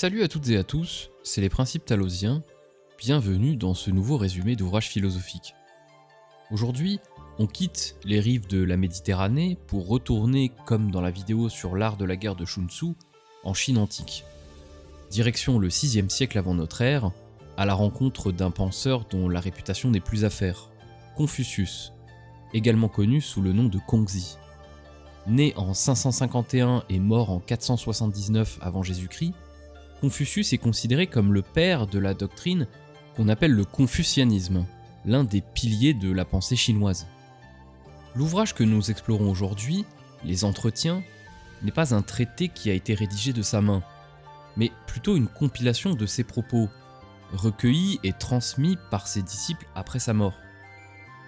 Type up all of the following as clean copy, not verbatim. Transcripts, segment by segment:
Salut à toutes et à tous, c'est les Principes Talosiens, bienvenue dans ce nouveau résumé d'ouvrages philosophiques. Aujourd'hui, on quitte les rives de la Méditerranée pour retourner, comme dans la vidéo sur l'art de la guerre de Sun Tzu, en Chine antique. Direction le 6e siècle avant notre ère, à la rencontre d'un penseur dont la réputation n'est plus à faire, Confucius, également connu sous le nom de Kongzi. Né en 551 et mort en 479 avant Jésus-Christ, Confucius est considéré comme le père de la doctrine qu'on appelle le confucianisme, l'un des piliers de la pensée chinoise. L'ouvrage que nous explorons aujourd'hui, Les Entretiens, n'est pas un traité qui a été rédigé de sa main, mais plutôt une compilation de ses propos, recueillis et transmis par ses disciples après sa mort.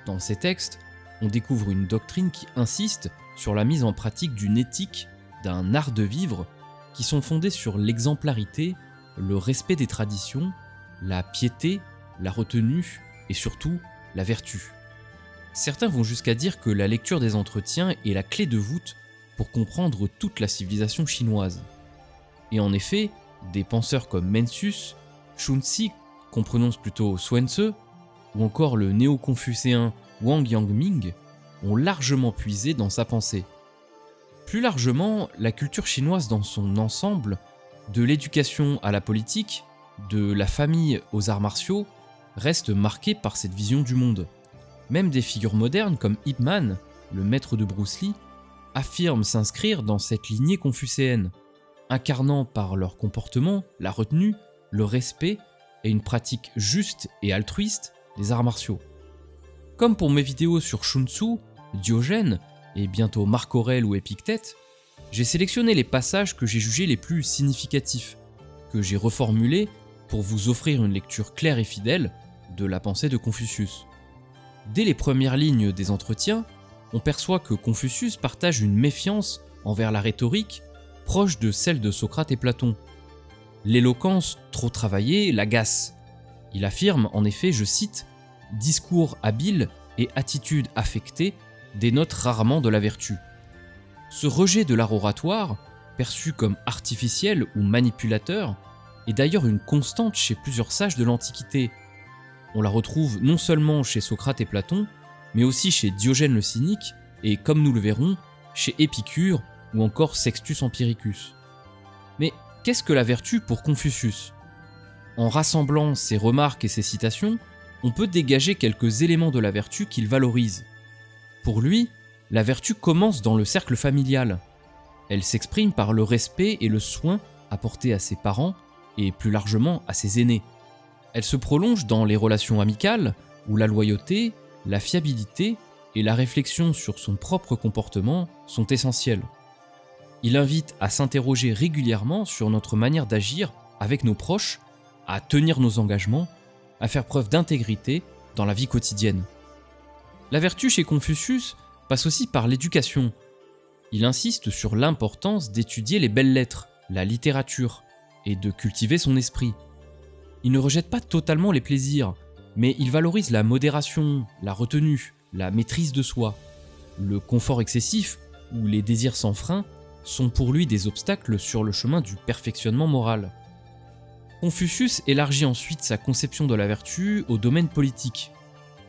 Dans ces textes, on découvre une doctrine qui insiste sur la mise en pratique d'une éthique, d'un art de vivre, qui sont fondés sur l'exemplarité, le respect des traditions, la piété, la retenue et surtout la vertu. Certains vont jusqu'à dire que la lecture des Entretiens est la clé de voûte pour comprendre toute la civilisation chinoise. Et en effet, des penseurs comme Mencius, Xunzi, qu'on prononce plutôt Xuanzi, ou encore le néo-confucéen Wang Yangming, ont largement puisé dans sa pensée. Plus largement, la culture chinoise dans son ensemble, de l'éducation à la politique, de la famille aux arts martiaux, reste marquée par cette vision du monde. Même des figures modernes comme Ip Man, le maître de Bruce Lee, affirment s'inscrire dans cette lignée confucéenne, incarnant par leur comportement la retenue, le respect et une pratique juste et altruiste des arts martiaux. Comme pour mes vidéos sur Sun Tzu, Diogène, et bientôt Marc Aurèle ou Épictète, j'ai sélectionné les passages que j'ai jugés les plus significatifs, que j'ai reformulés pour vous offrir une lecture claire et fidèle de la pensée de Confucius. Dès les premières lignes des Entretiens, on perçoit que Confucius partage une méfiance envers la rhétorique proche de celle de Socrate et Platon. L'éloquence trop travaillée l'agace. Il affirme en effet, je cite, « Discours habile et attitude affectée dénote rarement de la vertu. » Ce rejet de l'art oratoire, perçu comme artificiel ou manipulateur, est d'ailleurs une constante chez plusieurs sages de l'Antiquité. On la retrouve non seulement chez Socrate et Platon, mais aussi chez Diogène le Cynique et, comme nous le verrons, chez Épicure ou encore Sextus Empiricus. Mais qu'est-ce que la vertu pour Confucius ? En rassemblant ses remarques et ses citations, on peut dégager quelques éléments de la vertu qu'il valorise. Pour lui, la vertu commence dans le cercle familial. Elle s'exprime par le respect et le soin apportés à ses parents et plus largement à ses aînés. Elle se prolonge dans les relations amicales où la loyauté, la fiabilité et la réflexion sur son propre comportement sont essentielles. Il invite à s'interroger régulièrement sur notre manière d'agir avec nos proches, à tenir nos engagements, à faire preuve d'intégrité dans la vie quotidienne. La vertu chez Confucius passe aussi par l'éducation. Il insiste sur l'importance d'étudier les belles lettres, la littérature, et de cultiver son esprit. Il ne rejette pas totalement les plaisirs, mais il valorise la modération, la retenue, la maîtrise de soi. Le confort excessif ou les désirs sans frein sont pour lui des obstacles sur le chemin du perfectionnement moral. Confucius élargit ensuite sa conception de la vertu au domaine politique.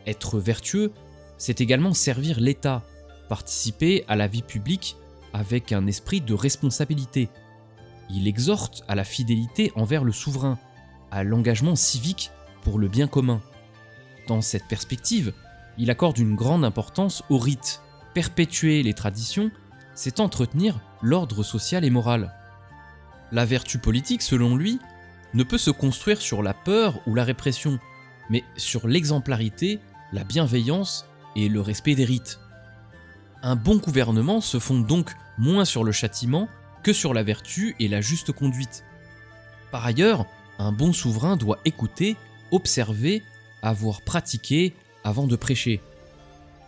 Être vertueux, c'est également servir l'État, participer à la vie publique avec un esprit de responsabilité. Il exhorte à la fidélité envers le souverain, à l'engagement civique pour le bien commun. Dans cette perspective, il accorde une grande importance aux rites. Perpétuer les traditions, c'est entretenir l'ordre social et moral. La vertu politique, selon lui, ne peut se construire sur la peur ou la répression, mais sur l'exemplarité, la bienveillance et le respect des rites. Un bon gouvernement se fonde donc moins sur le châtiment que sur la vertu et la juste conduite. Par ailleurs, un bon souverain doit écouter, observer, avoir pratiqué avant de prêcher.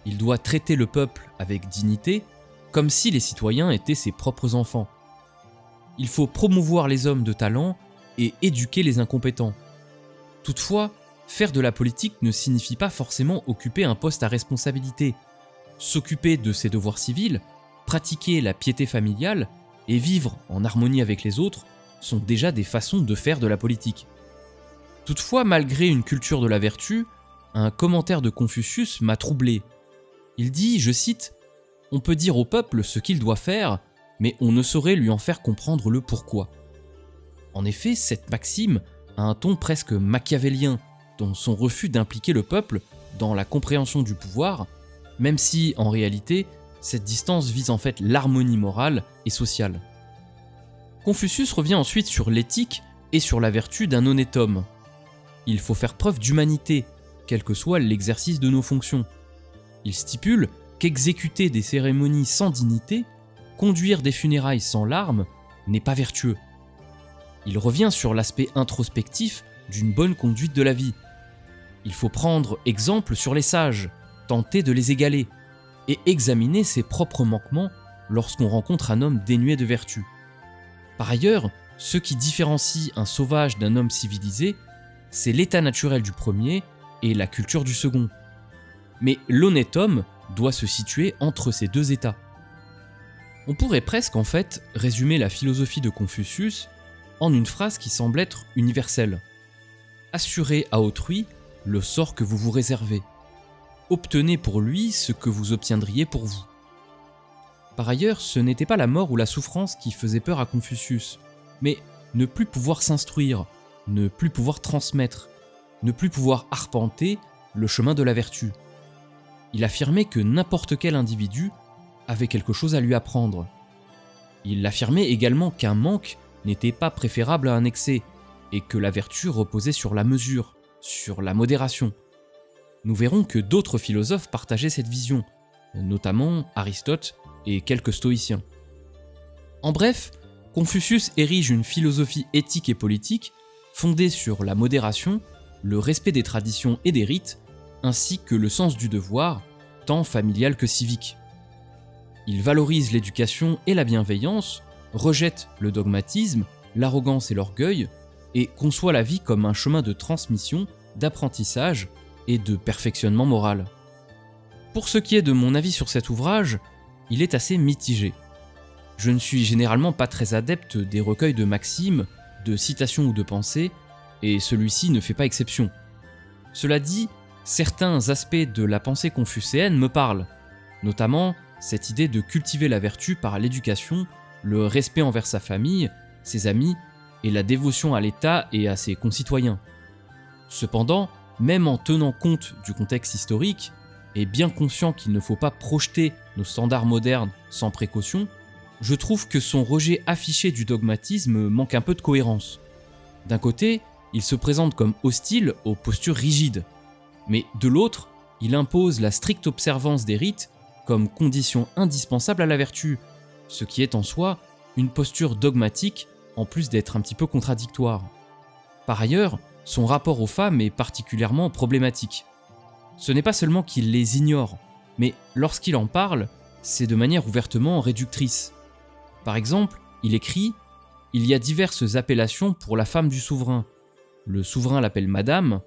Il doit traiter le peuple avec dignité, comme si les citoyens étaient ses propres enfants. Il faut promouvoir les hommes de talent et éduquer les incompétents. Toutefois, faire de la politique ne signifie pas forcément occuper un poste à responsabilité. S'occuper de ses devoirs civils, pratiquer la piété familiale et vivre en harmonie avec les autres sont déjà des façons de faire de la politique. Toutefois, malgré une culture de la vertu, un commentaire de Confucius m'a troublé. Il dit, je cite, « On peut dire au peuple ce qu'il doit faire, mais on ne saurait lui en faire comprendre le pourquoi. » En effet, cette maxime a un ton presque machiavélien dans son refus d'impliquer le peuple dans la compréhension du pouvoir, même si, en réalité, cette distance vise en fait l'harmonie morale et sociale. Confucius revient ensuite sur l'éthique et sur la vertu d'un honnête homme. Il faut faire preuve d'humanité, quel que soit l'exercice de nos fonctions. Il stipule qu'exécuter des cérémonies sans dignité, conduire des funérailles sans larmes, n'est pas vertueux. Il revient sur l'aspect introspectif d'une bonne conduite de la vie. Il faut prendre exemple sur les sages, tenter de les égaler, et examiner ses propres manquements lorsqu'on rencontre un homme dénué de vertu. Par ailleurs, ce qui différencie un sauvage d'un homme civilisé, c'est l'état naturel du premier et la culture du second. Mais l'honnête homme doit se situer entre ces deux états. On pourrait presque en fait résumer la philosophie de Confucius en une phrase qui semble être universelle. Assurez à autrui le sort que vous vous réservez. Obtenez pour lui ce que vous obtiendriez pour vous. Par ailleurs, ce n'était pas la mort ou la souffrance qui faisait peur à Confucius, mais ne plus pouvoir s'instruire, ne plus pouvoir transmettre, ne plus pouvoir arpenter le chemin de la vertu. Il affirmait que n'importe quel individu avait quelque chose à lui apprendre. Il affirmait également qu'un manque n'était pas préférable à un excès, et que la vertu reposait sur la mesure, sur la modération. Nous verrons que d'autres philosophes partageaient cette vision, notamment Aristote et quelques stoïciens. En bref, Confucius érige une philosophie éthique et politique fondée sur la modération, le respect des traditions et des rites, ainsi que le sens du devoir, tant familial que civique. Il valorise l'éducation et la bienveillance, rejette le dogmatisme, l'arrogance et l'orgueil, et conçoit la vie comme un chemin de transmission, d'apprentissage et de perfectionnement moral. Pour ce qui est de mon avis sur cet ouvrage, il est assez mitigé. Je ne suis généralement pas très adepte des recueils de maximes, de citations ou de pensées, et celui-ci ne fait pas exception. Cela dit, certains aspects de la pensée confucéenne me parlent, notamment cette idée de cultiver la vertu par l'éducation, le respect envers sa famille, ses amis, et la dévotion à l'État et à ses concitoyens. Cependant, même en tenant compte du contexte historique, et bien conscient qu'il ne faut pas projeter nos standards modernes sans précaution, je trouve que son rejet affiché du dogmatisme manque un peu de cohérence. D'un côté, il se présente comme hostile aux postures rigides, mais de l'autre, il impose la stricte observance des rites comme condition indispensable à la vertu, ce qui est en soi une posture dogmatique en plus d'être un petit peu contradictoire. Par ailleurs, son rapport aux femmes est particulièrement problématique. Ce n'est pas seulement qu'il les ignore, mais lorsqu'il en parle, c'est de manière ouvertement réductrice. Par exemple, il écrit « Il y a diverses appellations pour la femme du souverain. Le souverain l'appelle madame,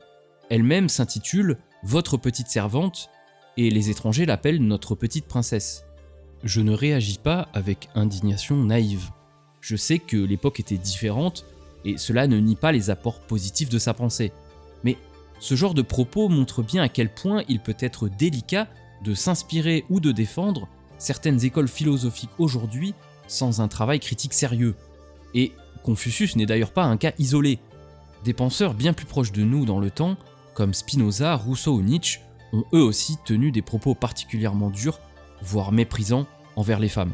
elle-même s'intitule « Votre petite servante » et les étrangers l'appellent « Notre petite princesse ». Je ne réagis pas avec indignation naïve. Je sais que l'époque était différente, et cela ne nie pas les apports positifs de sa pensée. Mais ce genre de propos montre bien à quel point il peut être délicat de s'inspirer ou de défendre certaines écoles philosophiques aujourd'hui sans un travail critique sérieux. Et Confucius n'est d'ailleurs pas un cas isolé. Des penseurs bien plus proches de nous dans le temps, comme Spinoza, Rousseau ou Nietzsche, ont eux aussi tenu des propos particulièrement durs, voire méprisants, envers les femmes.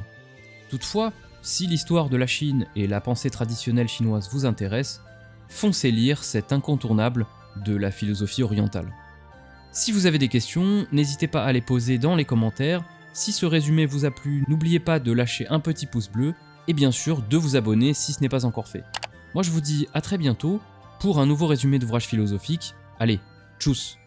Toutefois, si l'histoire de la Chine et la pensée traditionnelle chinoise vous intéressent, foncez lire cet incontournable de la philosophie orientale. Si vous avez des questions, n'hésitez pas à les poser dans les commentaires. Si ce résumé vous a plu, n'oubliez pas de lâcher un petit pouce bleu et bien sûr de vous abonner si ce n'est pas encore fait. Moi je vous dis à très bientôt pour un nouveau résumé d'ouvrage philosophique. Allez, tchuss!